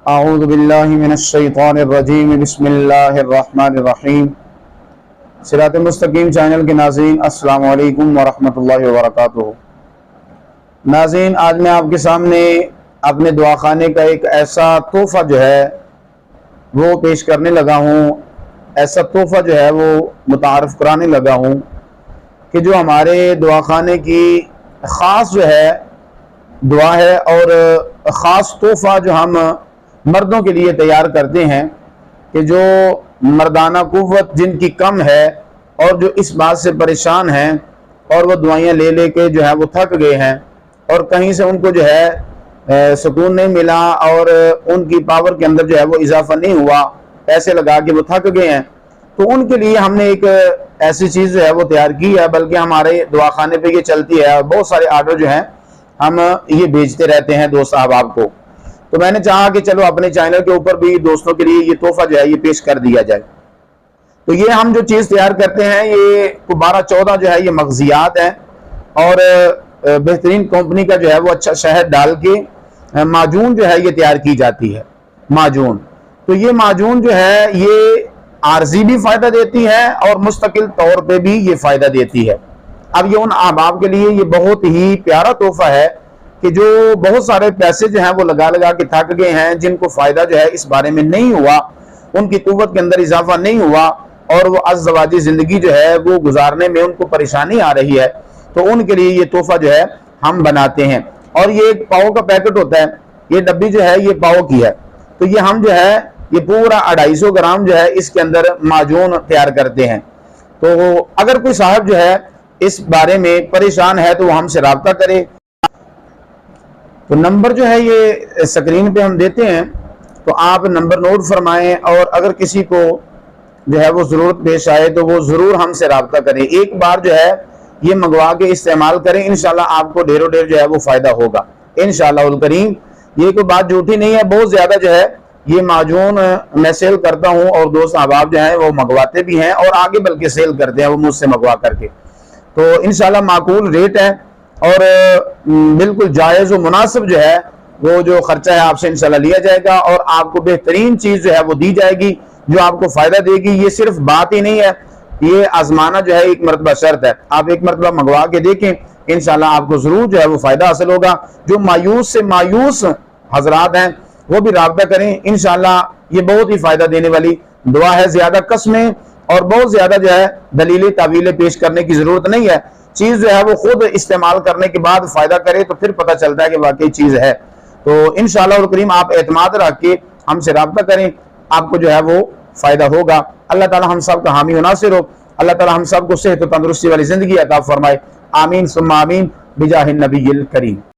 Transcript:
अऊज़ु बिल्लाहि मिनश्शैतानिर्रजीम बिस्मिल्लाहिर्रहमानिर्रहीम। सिरात मुस्तकीम चैनल के नाज़रीन, अस्सलामु अलैकुम वरहमतुल्लाहि वबरकातुहू। नाज़रीन, आज मैं आपके सामने अपने दुआखाने का एक ऐसा तोहफ़ा जो है वो पेश करने लगा हूँ। ऐसा तोहफ़ा जो है वो मुतारफ़ कराने लगा हूँ कि जो हमारे दुआखाने की ख़ास जो है दुआ है और ख़ास तोहफ़ा जो हम मर्दों के लिए तैयार करते हैं कि जो मर्दाना कुव्वत जिनकी कम है और जो इस बात से परेशान हैं और वो दवाइयाँ ले ले के जो है वो थक गए हैं और कहीं से उनको जो है सुकून नहीं मिला और उनकी पावर के अंदर जो है वो इजाफा नहीं हुआ, पैसे लगा के वो थक गए हैं, तो उनके लिए हमने एक ऐसी चीज़ जो है वो तैयार की है। बल्कि हमारे दुआखाने पे ये चलती है और बहुत सारे आर्डर जो हैं हम ये भेजते रहते हैं दोस्त अहबाब को। तो मैंने चाहा कि चलो अपने चैनल के ऊपर भी दोस्तों के लिए ये तोहफा जो है ये पेश कर दिया जाए। तो ये हम जो चीज़ तैयार करते हैं ये 12-14 जो है ये मगजियात हैं और बेहतरीन कंपनी का जो है वो अच्छा शहद डाल के माजून जो है ये तैयार की जाती है। माजून, तो ये माजून जो है ये आर्जी भी फ़ायदा देती है और मुस्तकिल तौर पे भी ये फ़ायदा देती है। अब ये उन अहबाब के लिए ये बहुत ही प्यारा तोहफा है कि जो बहुत सारे पैसे जो हैं वो लगा लगा के थक गए हैं, जिनको फ़ायदा जो है इस बारे में नहीं हुआ, उनकी कुव्वत के अंदर इजाफा नहीं हुआ और वो अज़्ज़वाजी ज़िंदगी जो है वो गुजारने में उनको परेशानी आ रही है, तो उनके लिए ये तोहफा जो है हम बनाते हैं। और ये एक पाव का पैकेट होता है, ये डब्बी जो है ये पाव की है। तो ये हम जो है ये पूरा 250 ग्राम जो है इसके अंदर माजून तैयार करते हैं। तो अगर कोई साहब जो है इस बारे में परेशान है तो वो हमसे रब्ता करे। तो नंबर जो है ये स्क्रीन पे हम देते हैं, तो आप नंबर नोट फरमाएं और अगर किसी को जो है वो ज़रूरत पेश आए तो वो ज़रूर हमसे रब्ता करें। एक बार जो है ये मंगवा के इस्तेमाल करें, इंशाल्लाह आपको ढेरों ढेर जो है वो फ़ायदा होगा इंशाल्लाह उल करीम। ये कोई बात झूठी नहीं है, बहुत ज़्यादा जो है ये माजून मैं सेल करता हूँ और दोस्त अहबाब जो हैं वो मंगवाते भी हैं और आगे बल्कि सेल करते हैं वो मुझसे मंगवा करके। तो इंशाल्लाह माकूल रेट है और बिल्कुल जायज़ और मुनासिब जो है वो जो खर्चा है आपसे इंशाल्लाह लिया जाएगा और आपको बेहतरीन चीज़ जो है वो दी जाएगी जो आपको फ़ायदा देगी। ये सिर्फ बात ही नहीं है, ये आजमाना जो है एक मरतबा शर्त है। आप एक मरतबा मंगवा के देखें, इंशाल्लाह आपको ज़रूर जो है वो फ़ायदा हासिल होगा। जो मायूस से मायूस हजरात हैं वो भी राब्ता करें, इंशाल्लाह ये बहुत ही फ़ायदा देने वाली दुआ है। ज़्यादा कस्में और बहुत ज़्यादा जो है दलीलें तावीलें पेश करने की ज़रूरत नहीं है। चीज़ जो है वो खुद इस्तेमाल करने के बाद फ़ायदा करे तो फिर पता चलता है कि वाकई चीज़ है। तो इंशाअल्लाह करीम आप एतमाद रख के हमसे रब्ता करें, आपको जो है वो फ़ायदा होगा। अल्लाह ताला हम सब का हामी व नासिर हो। अल्लाह ताला हम सब को सेहत व तंदुरुस्ती वाली ज़िंदगी अता फरमाए। आमीन सुम्मा आमीन बिजाहिन नबील करीम।